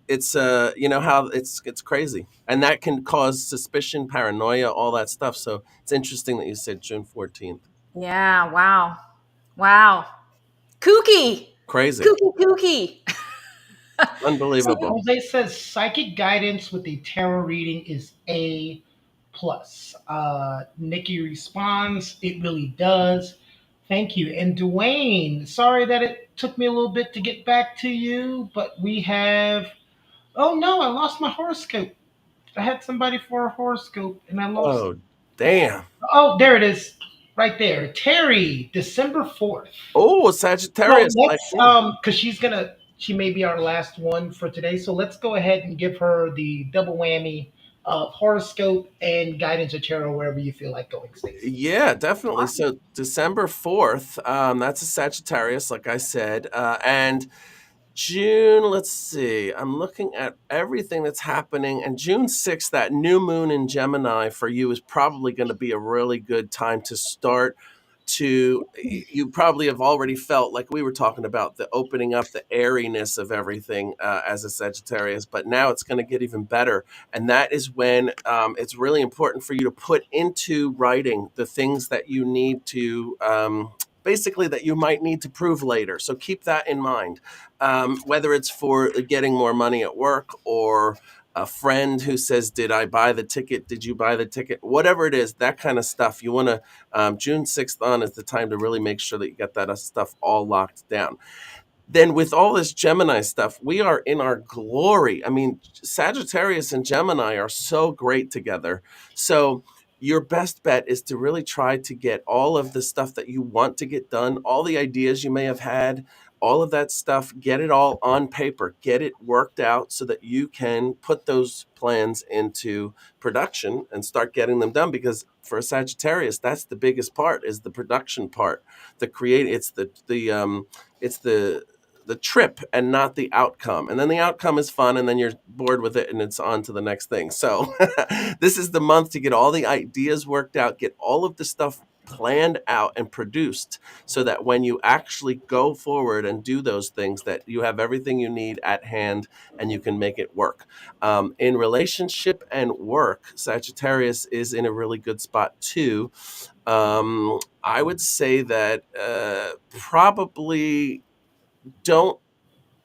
you know how it's crazy. And that can cause suspicion, paranoia, all that stuff. So it's interesting that you said June 14th. Yeah. Wow. Kooky. Crazy. Kooky. Unbelievable. Jose says psychic guidance with a tarot reading is A plus. Nikki responds, it really does. Thank you. And Dwayne, sorry that it took me a little bit to get back to you, but we have. Oh no, I lost my horoscope. I had somebody for a horoscope and I lost. Oh, damn. Oh, there it is, right there. Terry, December 4th. Oh, Well, Sagittarius. Like let's me. because she may be our last one for today. So let's go ahead and give her the double whammy of horoscope and guidance or tarot wherever you feel like going, Stacey. Yeah, definitely. So December 4th, that's a Sagittarius, like I said. And June, let's see, I'm looking at everything that's happening. And June 6th, that new moon in Gemini for you is probably going to be a really good time to start you probably have already felt, like we were talking about, the opening up, the airiness of everything as a Sagittarius, but now it's going to get even better. And that is when it's really important for you to put into writing the things that you need to basically that you might need to prove later. So keep that in mind, whether it's for getting more money at work or a friend who says, did I buy the ticket? Did you buy the ticket? Whatever it is, that kind of stuff. You want to, June 6th on is the time to really make sure that you get that stuff all locked down. Then with all this Gemini stuff, we are in our glory. I mean, Sagittarius and Gemini are so great together. So your best bet is to really try to get all of the stuff that you want to get done, all the ideas you may have had, all of that stuff, get it all on paper, get it worked out so that you can put those plans into production and start getting them done. Because for a Sagittarius, that's the biggest part, is the production part. It's the the trip and not the outcome. And then the outcome is fun, and then you're bored with it and it's on to the next thing. So this is the month to get all the ideas worked out, get all of the stuff planned out and produced, so that when you actually go forward and do those things, that you have everything you need at hand and you can make it work. In relationship and work, Sagittarius is in a really good spot too. I would say that probably don't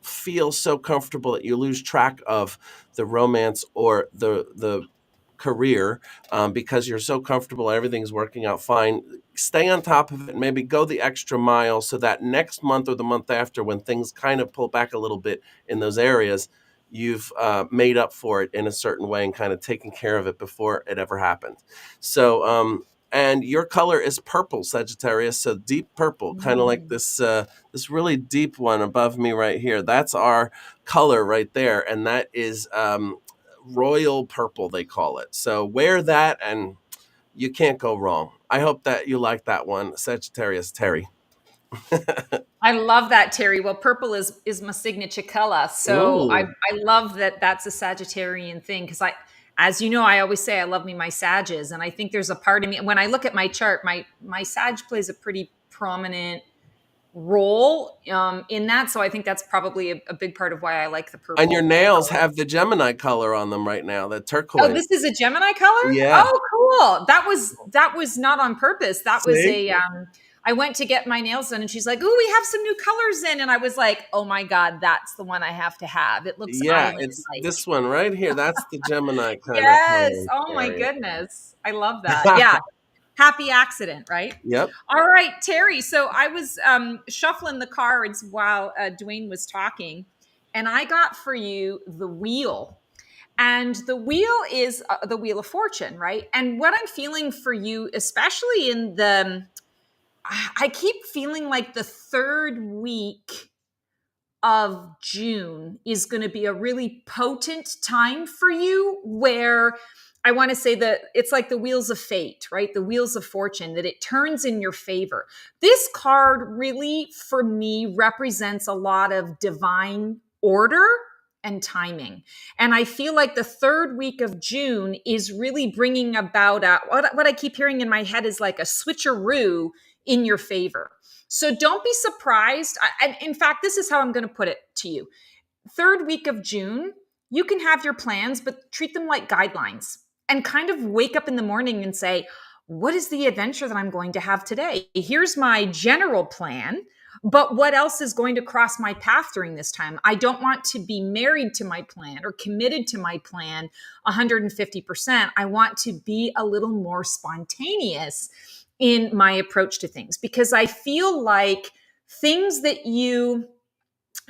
feel so comfortable that you lose track of the romance or the career, because you're so comfortable, everything's working out fine. Stay on top of it, and maybe go the extra mile, so that next month or the month after, when things kind of pull back a little bit in those areas, you've made up for it in a certain way and kind of taken care of it before it ever happened. So and your color is purple, Sagittarius, so deep purple, kind of like this really deep one above me right here. That's our color right there, and that is royal purple, they call it. So wear that and you can't go wrong. I hope that you like that one, Sagittarius Terry. I love that, Terry. Well, purple is my signature color, so I Ooh. love that that's a Sagittarian thing, because as you know, I always say I love me my Sages, and I think there's a part of me when I look at my chart, my Sag plays a pretty prominent role in that, so I think that's probably a big part of why I like the purple. And your nails have the Gemini color on them right now, the Oh, turquoise. this is a Gemini color? Yeah. Oh, cool. That was not on purpose. That was See? I went to get my nails done and she's like, "Ooh, we have some new colors in." And I was like, "Oh my God, that's the one I have to have. It looks Yeah, it's island-like." this one right here. That's the Gemini kind of Yes. color Oh my area. goodness. I love that. Yeah. Happy accident, right? Yep. All right, Terry. So I was shuffling the cards while Dwayne was talking, and I got for you the wheel. And the wheel is the wheel of fortune, right? And what I'm feeling for you, especially in I keep feeling like the third week of June is going to be a really potent time for you, where I want to say that it's like the wheels of fate, right? The wheels of fortune, that it turns in your favor. This card really, for me, represents a lot of divine order and timing. And I feel like the third week of June is really bringing about what I keep hearing in my head is like a switcheroo in your favor. So don't be surprised. In fact, this is how I'm going to put it to you. Third week of June, you can have your plans, but treat them like guidelines and kind of wake up in the morning and say, what is the adventure that I'm going to have today? Here's my general plan, but what else is going to cross my path during this time? I don't want to be married to my plan or committed to my plan 150%. I want to be a little more spontaneous in my approach to things, because I feel like things that you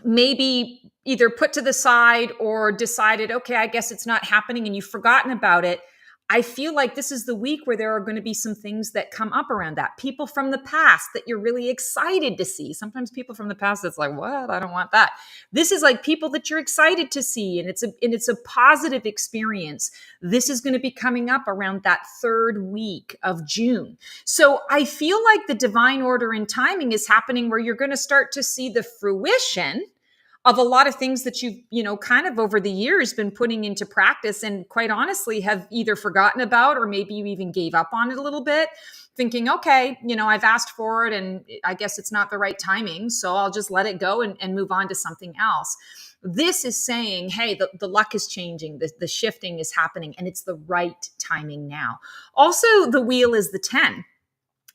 maybe either put to the side or decided, okay, I guess it's not happening, and you've forgotten about it. I feel like this is the week where there are going to be some things that come up around that. People from the past that you're really excited to see. Sometimes people from the past, it's like, what? I don't want that. This is like people that you're excited to see, and it's a positive experience. This is going to be coming up around that third week of June. So I feel like the divine order and timing is happening where you're going to start to see the fruition of a lot of things that you've, kind of over the years been putting into practice, and quite honestly have either forgotten about, or maybe you even gave up on it a little bit, thinking, okay, I've asked for it and I guess it's not the right timing, so I'll just let it go and move on to something else. This is saying, hey, the luck is changing, the shifting is happening, and it's the right timing now. Also, the wheel is the 10.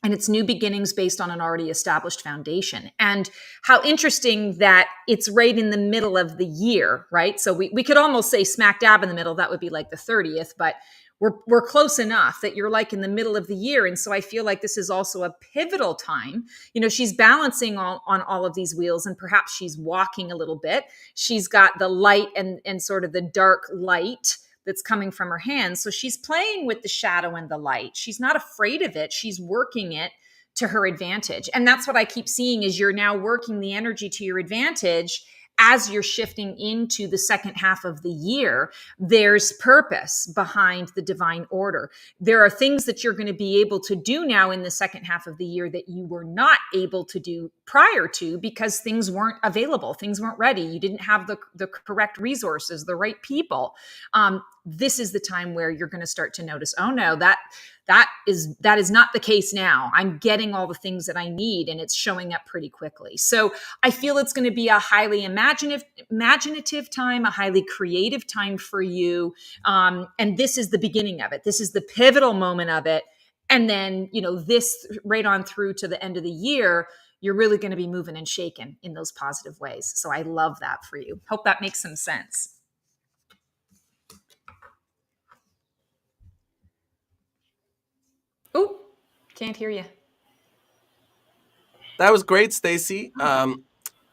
And it's new beginnings based on an already established foundation. And how interesting that it's right in the middle of the year, right? So we could almost say smack dab in the middle. That would be like the 30th, but we're close enough that you're like in the middle of the year. And so I feel like this is also a pivotal time. She's balancing on all of these wheels, and perhaps she's walking a little bit. She's got the light and sort of the dark light that's coming from her hands. So she's playing with the shadow and the light. She's not afraid of it. She's working it to her advantage. And that's what I keep seeing, is you're now working the energy to your advantage as you're shifting into the second half of the year, there's purpose behind the divine order. There are things that you're going to be able to do now in the second half of the year that you were not able to do prior to, because things weren't available, things weren't ready, you didn't have the correct resources, the right people. This is the time where you're going to start to notice, oh no, that is not the case now. I'm getting all the things that I need, and it's showing up pretty quickly. So I feel it's going to be a highly imaginative time, a highly creative time for you. And this is the beginning of it. This is the pivotal moment of it. And then, this right on through to the end of the year, you're really going to be moving and shaking in those positive ways. So I love that for you. Hope that makes some sense. Oh, can't hear you. That was great, Stacy.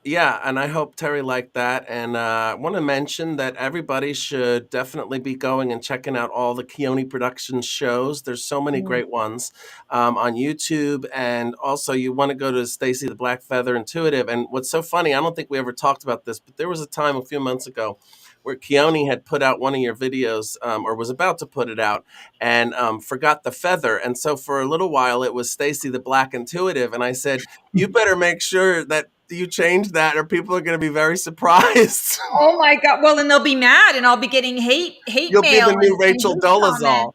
Yeah, and I hope Terry liked that. And I want to mention that everybody should definitely be going and checking out all the Keone Productions shows. There's so many great ones on YouTube. And also, you want to go to Stacy the Black Feather Intuitive. And what's so funny, I don't think we ever talked about this, but there was a time a few months ago where Keone had put out one of your videos, or was about to put it out, and forgot the feather. And so for a little while, it was Stacy the Black Intuitive. And I said, you better make sure that you change that, or people are going to be very surprised. Oh my God! Well, and they'll be mad, and I'll be getting hate You'll mail. You'll be the new Rachel Dolezal.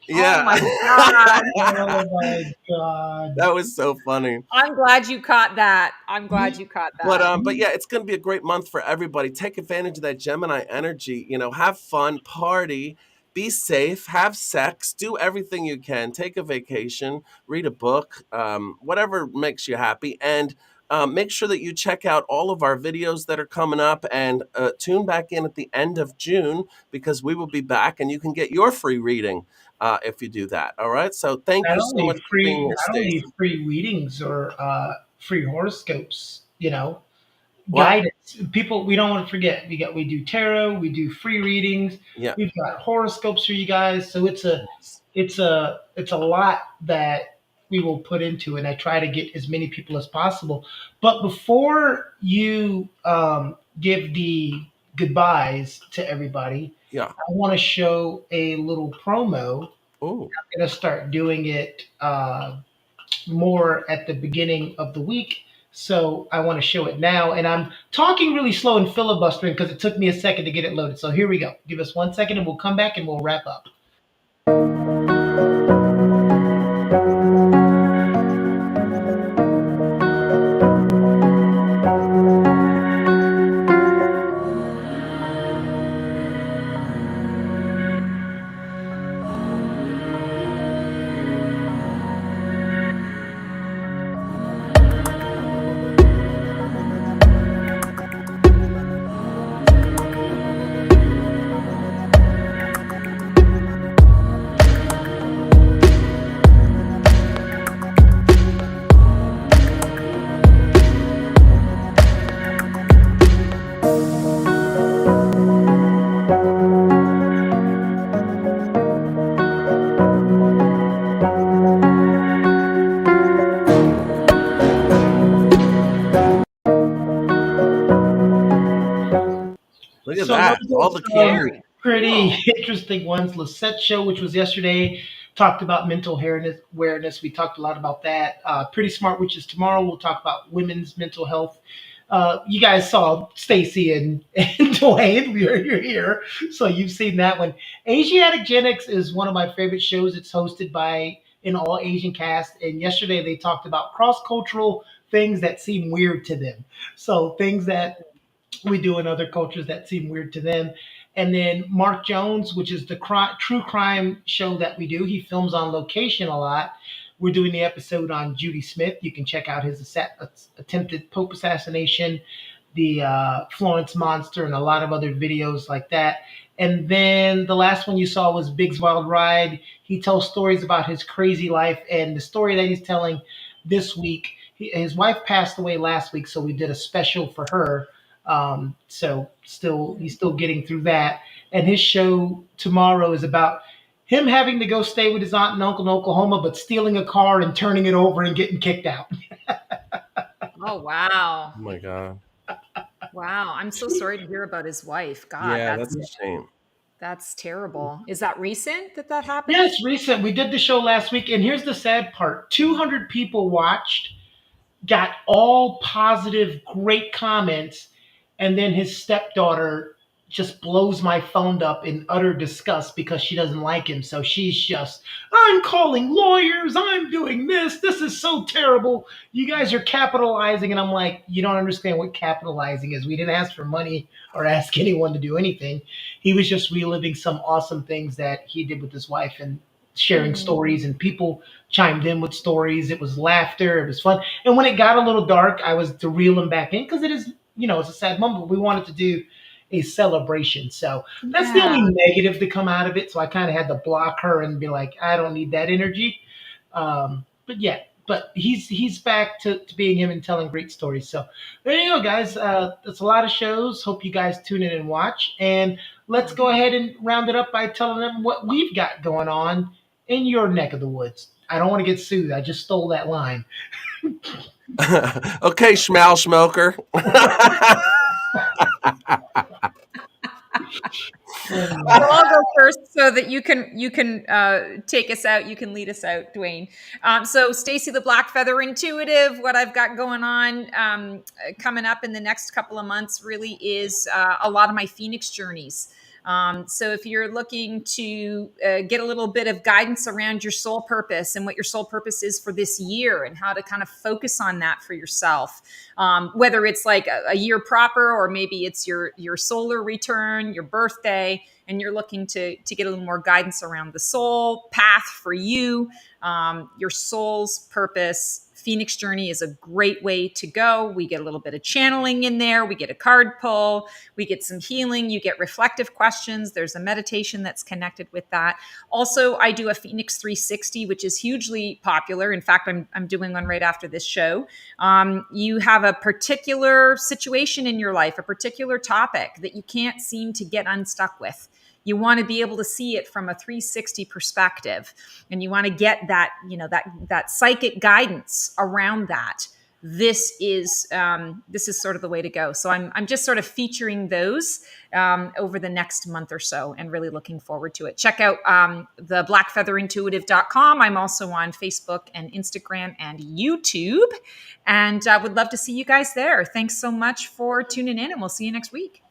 Yeah. Oh my God! Oh my God! That was so funny. I'm glad you caught that. But yeah, it's going to be a great month for everybody. Take advantage of that Gemini energy. Have fun, party, be safe, have sex, do everything you can. Take a vacation, read a book, whatever makes you happy, and make sure that you check out all of our videos that are coming up, and tune back in at the end of June, because we will be back and you can get your free reading if you do that. All right. So thank you so much for being here, Not only Stacey. free readings or free horoscopes, What? guidance. People, we don't want to forget. We do tarot, we do free readings, Yeah. we've got horoscopes for you guys. So it's a lot that we will put into it. I try to get as many people as possible. But before you give the goodbyes to everybody, Yeah. I want to show a little promo. Oh. I'm going to start doing it more at the beginning of the week. So I want to show it now. And I'm talking really slow and filibustering because it took me a second to get it loaded. So here we go. Give us 1 second and we'll come back and we'll wrap up. Look at So that. those All the are Keone. pretty interesting ones. Lisette show, which was yesterday, talked about mental awareness. We talked a lot about that. Pretty Smart, which is tomorrow. We'll talk about women's mental health. You guys saw Stacy and Dwayne. You're here, so you've seen that one. Asiatic Gen X is one of my favorite shows. It's hosted by an all Asian cast, and yesterday they talked about cross cultural things that seem weird to them. So things that we do in other cultures that seem weird to them. And then Mark Jones, which is the true crime show that we do. He films on location a lot. We're doing the episode on Judy Smith. You can check out his attempted Pope assassination, the Florence Monster, and a lot of other videos like that. And then the last one you saw was Big's Wild Ride. He tells stories about his crazy life, and the story that he's telling this week, his wife passed away last week, so we did a special for her. So he's still getting through that. And his show tomorrow is about him having to go stay with his aunt and uncle in Oklahoma, but stealing a car and turning it over and getting kicked out. Oh wow! Oh my God. Wow. I'm so sorry to hear about his wife. God, Yeah, that's a shame. that's terrible. Is that recent that happened? Yes, recent. We did the show last week, and here's the sad part: 200 people watched, got all positive, great comments, and then his stepdaughter just blows my phone up in utter disgust because she doesn't like him. So she's just, I'm calling lawyers, I'm doing this, this is so terrible. You guys are capitalizing. And I'm like, you don't understand what capitalizing is. We didn't ask for money or ask anyone to do anything. He was just reliving some awesome things that he did with his wife and sharing Mm. stories, and people chimed in with stories. It was laughter, it was fun. And when it got a little dark, I was to reel him back in because it is, it's a sad moment. But we wanted to do a celebration. So that's the Yeah. only negative to come out of it. So I kind of had to block her and be like, I don't need that energy. But yeah, but he's back to being him and telling great stories. So there you go, guys. That's a lot of shows. Hope you guys tune in and watch. And let's go ahead and round it up by telling them what we've got going on in your neck of the woods. I don't want to get sued. I just stole that line. Okay, Schmal Schmoker. Well, I'll go first so that you can take us out. You can lead us out, Dwayne. So, Stacy the Black Feather Intuitive. What I've got going on coming up in the next couple of months really is a lot of my Phoenix journeys. So, if you're looking to get a little bit of guidance around your soul purpose and what your soul purpose is for this year and how to kind of focus on that for yourself, whether it's like a year proper or maybe it's your solar return, your birthday, and you're looking to get a little more guidance around the soul path for you, your soul's purpose. Phoenix Journey is a great way to go. We get a little bit of channeling in there. We get a card pull. We get some healing. You get reflective questions. There's a meditation that's connected with that. Also, I do a Phoenix 360, which is hugely popular. In fact, I'm doing one right after this show. You have a particular situation in your life, a particular topic that you can't seem to get unstuck with. You want to be able to see it from a 360 perspective, and you want to get that, that psychic guidance around that. This is sort of the way to go. So I'm just sort of featuring those over the next month or so, and really looking forward to it. Check out the blackfeatherintuitive.com. I'm also on Facebook and Instagram and YouTube, and would love to see you guys there. Thanks so much for tuning in, and we'll see you next week.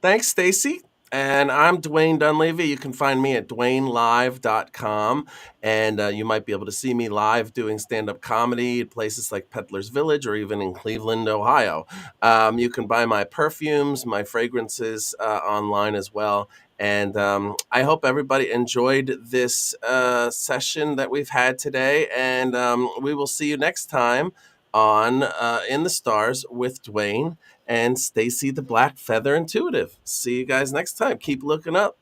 Thanks, Stacy. And I'm Dwayne Dunleavy. You can find me at dwaynelive.com. And you might be able to see me live doing stand-up comedy at places like Peddler's Village or even in Cleveland, Ohio. You can buy my perfumes, my fragrances online as well. And I hope everybody enjoyed this session that we've had today. And we will see you next time on In the Stars with Dwayne and Stacy the Black Feather Intuitive. See you guys next time. Keep looking up.